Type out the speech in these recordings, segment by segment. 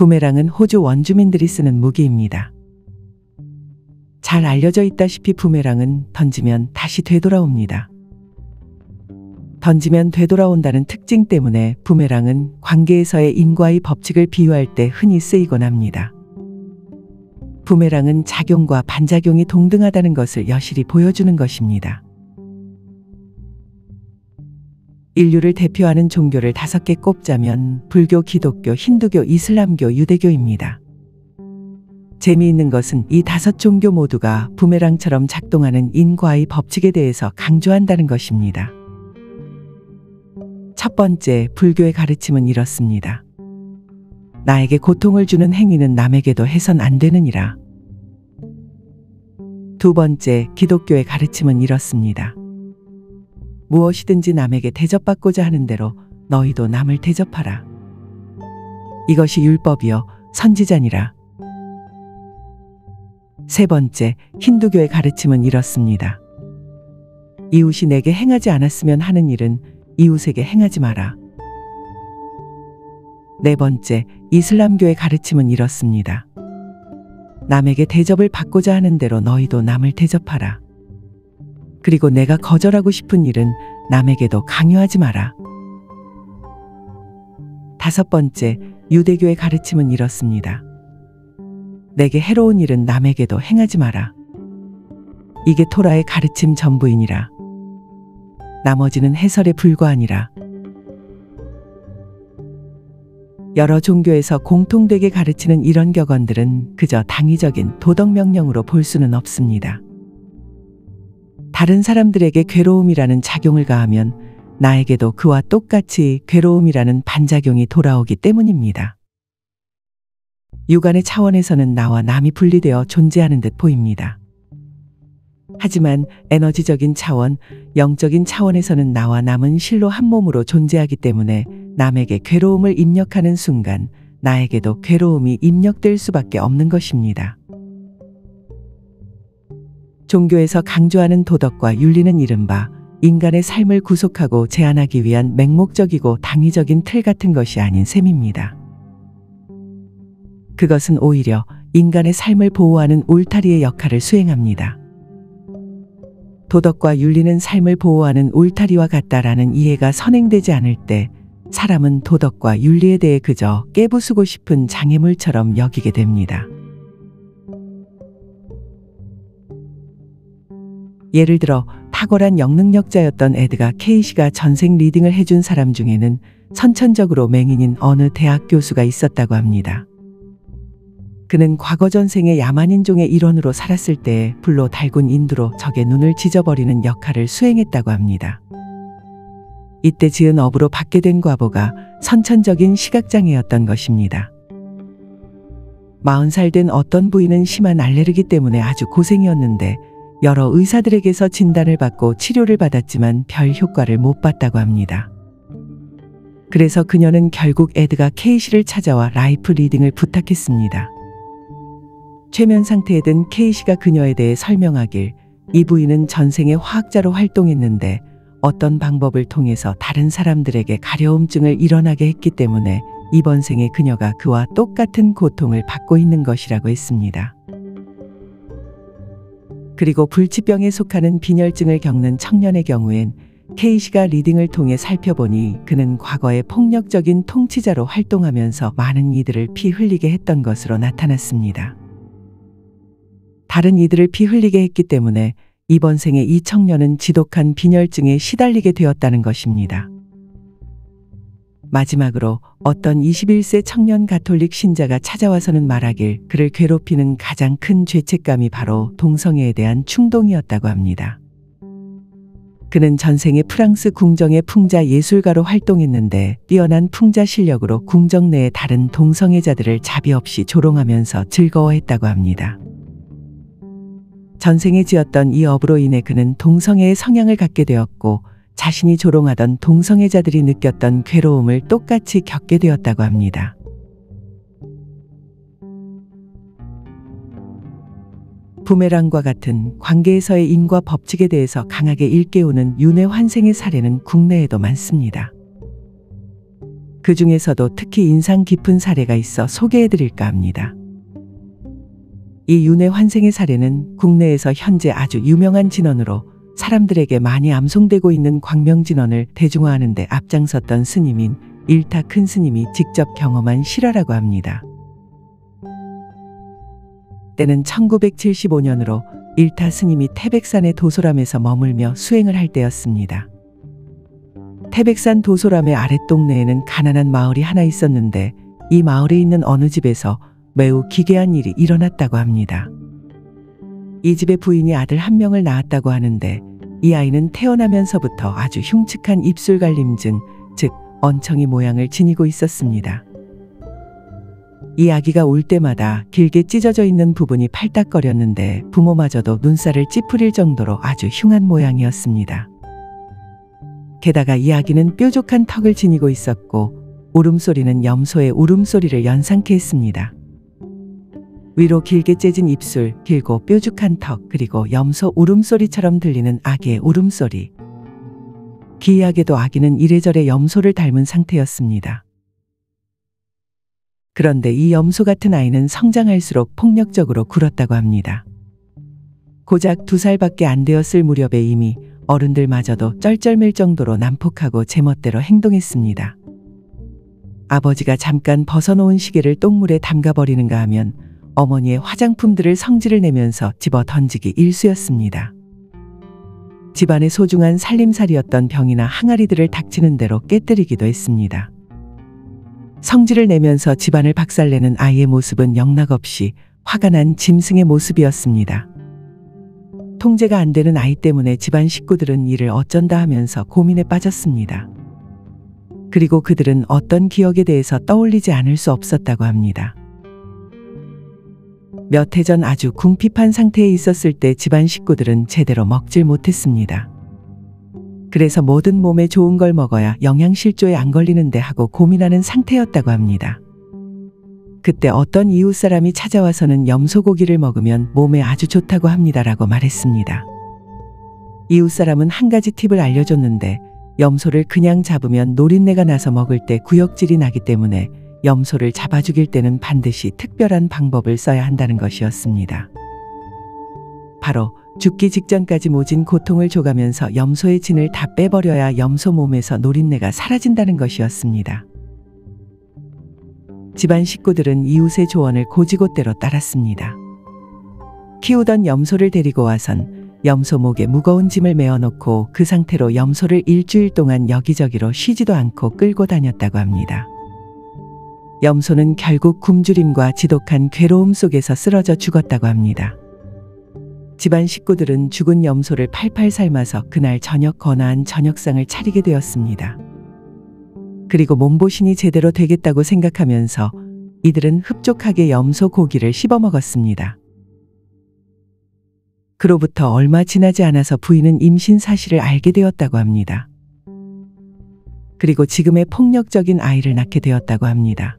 부메랑은 호주 원주민들이 쓰는 무기입니다. 잘 알려져 있다시피 부메랑은 던지면 다시 되돌아옵니다. 던지면 되돌아온다는 특징 때문에 부메랑은 관계에서의 인과의 법칙을 비유할 때 흔히 쓰이곤 합니다. 부메랑은 작용과 반작용이 동등하다는 것을 여실히 보여주는 것입니다. 인류를 대표하는 종교를 5개 꼽자면 불교, 기독교, 힌두교, 이슬람교, 유대교입니다. 재미있는 것은 이 5 종교 모두가 부메랑처럼 작동하는 인과의 법칙에 대해서 강조한다는 것입니다. 첫 번째, 불교의 가르침은 이렇습니다. 나에게 고통을 주는 행위는 남에게도 해선 안 되느니라. 두 번째, 기독교의 가르침은 이렇습니다. 무엇이든지 남에게 대접받고자 하는 대로 너희도 남을 대접하라. 이것이 율법이요 선지자니라. 세 번째, 힌두교의 가르침은 이렇습니다. 이웃이 내게 행하지 않았으면 하는 일은 이웃에게 행하지 마라. 네 번째, 이슬람교의 가르침은 이렇습니다. 남에게 대접을 받고자 하는 대로 너희도 남을 대접하라. 그리고 내가 거절하고 싶은 일은 남에게도 강요하지 마라. 다섯 번째, 유대교의 가르침은 이렇습니다. 내게 해로운 일은 남에게도 행하지 마라. 이게 토라의 가르침 전부이니라. 나머지는 해설에 불과하니라. 여러 종교에서 공통되게 가르치는 이런 격언들은 그저 당위적인 도덕명령으로 볼 수는 없습니다. 다른 사람들에게 괴로움이라는 작용을 가하면 나에게도 그와 똑같이 괴로움이라는 반작용이 돌아오기 때문입니다. 육안의 차원에서는 나와 남이 분리되어 존재하는 듯 보입니다. 하지만 에너지적인 차원, 영적인 차원에서는 나와 남은 실로 한 몸으로 존재하기 때문에 남에게 괴로움을 입력하는 순간 나에게도 괴로움이 입력될 수밖에 없는 것입니다. 종교에서 강조하는 도덕과 윤리는 이른바 인간의 삶을 구속하고 제한하기 위한 맹목적이고 당위적인 틀 같은 것이 아닌 셈입니다. 그것은 오히려 인간의 삶을 보호하는 울타리의 역할을 수행합니다. 도덕과 윤리는 삶을 보호하는 울타리와 같다라는 이해가 선행되지 않을 때 사람은 도덕과 윤리에 대해 그저 깨부수고 싶은 장애물처럼 여기게 됩니다. 예를 들어 탁월한 영능력자였던 에드가 케이시가 전생 리딩을 해준 사람 중에는 선천적으로 맹인인 어느 대학 교수가 있었다고 합니다. 그는 과거 전생의 야만인종의 일원으로 살았을 때에 불로 달군 인두로 적의 눈을 찢어버리는 역할을 수행했다고 합니다. 이때 지은 업으로 받게 된 과보가 선천적인 시각장애였던 것입니다. 40살 된 어떤 부인은 심한 알레르기 때문에 아주 고생이었는데 여러 의사들에게서 진단을 받고 치료를 받았지만 별 효과를 못 봤다고 합니다. 그래서 그녀는 결국 에드가 케이시를 찾아와 라이프 리딩을 부탁했습니다. 최면 상태에 든 케이시가 그녀에 대해 설명하길 이 부인은 전생의 화학자로 활동했는데 어떤 방법을 통해서 다른 사람들에게 가려움증을 일어나게 했기 때문에 이번 생에 그녀가 그와 똑같은 고통을 받고 있는 것이라고 했습니다. 그리고 불치병에 속하는 빈혈증을 겪는 청년의 경우엔 케이시가 리딩을 통해 살펴보니 그는 과거에 폭력적인 통치자로 활동하면서 많은 이들을 피 흘리게 했던 것으로 나타났습니다. 다른 이들을 피 흘리게 했기 때문에 이번 생에 이 청년은 지독한 빈혈증에 시달리게 되었다는 것입니다. 마지막으로 어떤 21세 청년 가톨릭 신자가 찾아와서는 말하길 그를 괴롭히는 가장 큰 죄책감이 바로 동성애에 대한 충동이었다고 합니다. 그는 전생에 프랑스 궁정의 풍자 예술가로 활동했는데 뛰어난 풍자 실력으로 궁정 내의 다른 동성애자들을 자비 없이 조롱하면서 즐거워했다고 합니다. 전생에 지었던 이 업으로 인해 그는 동성애의 성향을 갖게 되었고 자신이 조롱하던 동성애자들이 느꼈던 괴로움을 똑같이 겪게 되었다고 합니다. 부메랑과 같은 관계에서의 인과 법칙에 대해서 강하게 일깨우는 윤회 환생의 사례는 국내에도 많습니다. 그 중에서도 특히 인상 깊은 사례가 있어 소개해 드릴까 합니다. 이 윤회 환생의 사례는 국내에서 현재 아주 유명한 진언으로 사람들에게 많이 암송되고 있는 광명진언을 대중화하는 데 앞장섰던 스님인 일타 큰 스님이 직접 경험한 실화라고 합니다. 때는 1975년으로 일타 스님이 태백산의 도소람에서 머물며 수행을 할 때였습니다. 태백산 도소람의 아랫동네에는 가난한 마을이 하나 있었는데 이 마을에 있는 어느 집에서 매우 기괴한 일이 일어났다고 합니다. 이 집의 부인이 아들 한 명을 낳았다고 하는데 이 아이는 태어나면서부터 아주 흉측한 입술 갈림증, 즉 언청이 모양을 지니고 있었습니다. 이 아기가 울 때마다 길게 찢어져 있는 부분이 팔딱거렸는데 부모마저도 눈살을 찌푸릴 정도로 아주 흉한 모양이었습니다. 게다가 이 아기는 뾰족한 턱을 지니고 있었고 울음소리는 염소의 울음소리를 연상케 했습니다. 위로 길게 째진 입술, 길고 뾰족한 턱, 그리고 염소 울음소리처럼 들리는 아기의 울음소리. 기이하게도 아기는 이래저래 염소를 닮은 상태였습니다. 그런데 이 염소 같은 아이는 성장할수록 폭력적으로 굴었다고 합니다. 고작 2살밖에 안 되었을 무렵에 이미 어른들마저도 쩔쩔맬 정도로 난폭하고 제멋대로 행동했습니다. 아버지가 잠깐 벗어놓은 시계를 똥물에 담가버리는가 하면 어머니의 화장품들을 성질을 내면서 집어 던지기 일쑤였습니다. 집안의 소중한 살림살이였던 병이나 항아리들을 닥치는 대로 깨뜨리기도 했습니다. 성질을 내면서 집안을 박살내는 아이의 모습은 영락없이 화가 난 짐승의 모습이었습니다. 통제가 안 되는 아이 때문에 집안 식구들은 이를 어쩐다 하면서 고민에 빠졌습니다. 그리고 그들은 어떤 기억에 대해서 떠올리지 않을 수 없었다고 합니다. 몇 해 전 아주 궁핍한 상태에 있었을 때 집안 식구들은 제대로 먹질 못했습니다. 그래서 뭐든 몸에 좋은 걸 먹어야 영양실조에 안 걸리는데 하고 고민하는 상태였다고 합니다. 그때 어떤 이웃 사람이 찾아와서는 염소고기를 먹으면 몸에 아주 좋다고 합니다라고 말했습니다. 이웃 사람은 한 가지 팁을 알려줬는데 염소를 그냥 잡으면 노린내가 나서 먹을 때 구역질이 나기 때문에 염소를 잡아 죽일 때는 반드시 특별한 방법을 써야 한다는 것이었습니다. 바로 죽기 직전까지 모진 고통을 줘가면서 염소의 진을 다 빼버려야 염소 몸에서 노린내가 사라진다는 것이었습니다. 집안 식구들은 이웃의 조언을 고지고대로 따랐습니다. 키우던 염소를 데리고 와선 염소 목에 무거운 짐을 메어놓고 그 상태로 염소를 일주일 동안 여기저기로 쉬지도 않고 끌고 다녔다고 합니다. 염소는 결국 굶주림과 지독한 괴로움 속에서 쓰러져 죽었다고 합니다. 집안 식구들은 죽은 염소를 팔팔 삶아서 그날 저녁 거나한 저녁상을 차리게 되었습니다. 그리고 몸보신이 제대로 되겠다고 생각하면서 이들은 흡족하게 염소 고기를 씹어 먹었습니다. 그로부터 얼마 지나지 않아서 부인은 임신 사실을 알게 되었다고 합니다. 그리고 지금의 폭력적인 아이를 낳게 되었다고 합니다.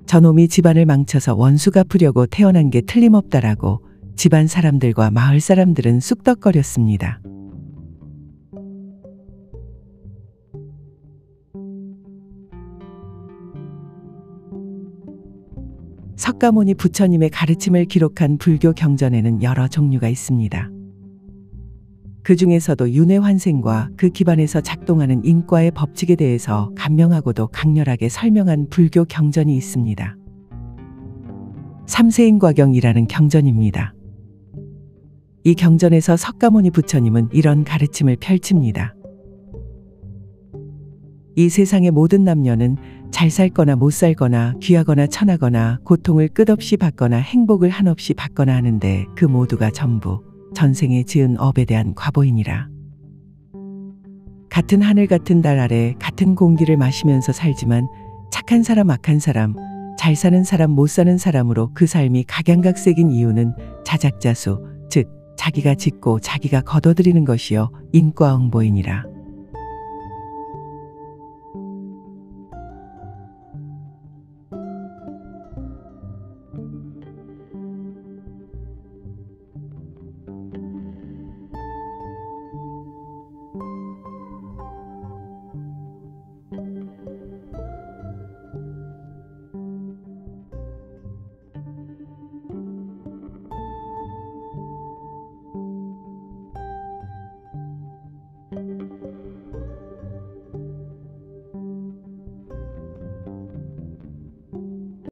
저놈이 집안을 망쳐서 원수 갚으려고 태어난 게 틀림없다라고 집안 사람들과 마을 사람들은 쑥덕거렸습니다. 석가모니 부처님의 가르침을 기록한 불교 경전에는 여러 종류가 있습니다. 그 중에서도 윤회환생과 그 기반에서 작동하는 인과의 법칙에 대해서 간명하고도 강렬하게 설명한 불교 경전이 있습니다. 삼세인과경이라는 경전입니다. 이 경전에서 석가모니 부처님은 이런 가르침을 펼칩니다. 이 세상의 모든 남녀는 잘 살거나 못 살거나 귀하거나 천하거나 고통을 끝없이 받거나 행복을 한없이 받거나 하는데 그 모두가 전부 전생에 지은 업에 대한 과보이니라. 같은 하늘 같은 달 아래 같은 공기를 마시면서 살지만 착한 사람 악한 사람 잘 사는 사람 못 사는 사람으로 그 삶이 각양각색인 이유는 자작자수 즉 자기가 짓고 자기가 거둬들이는 것이요 인과응보이니라.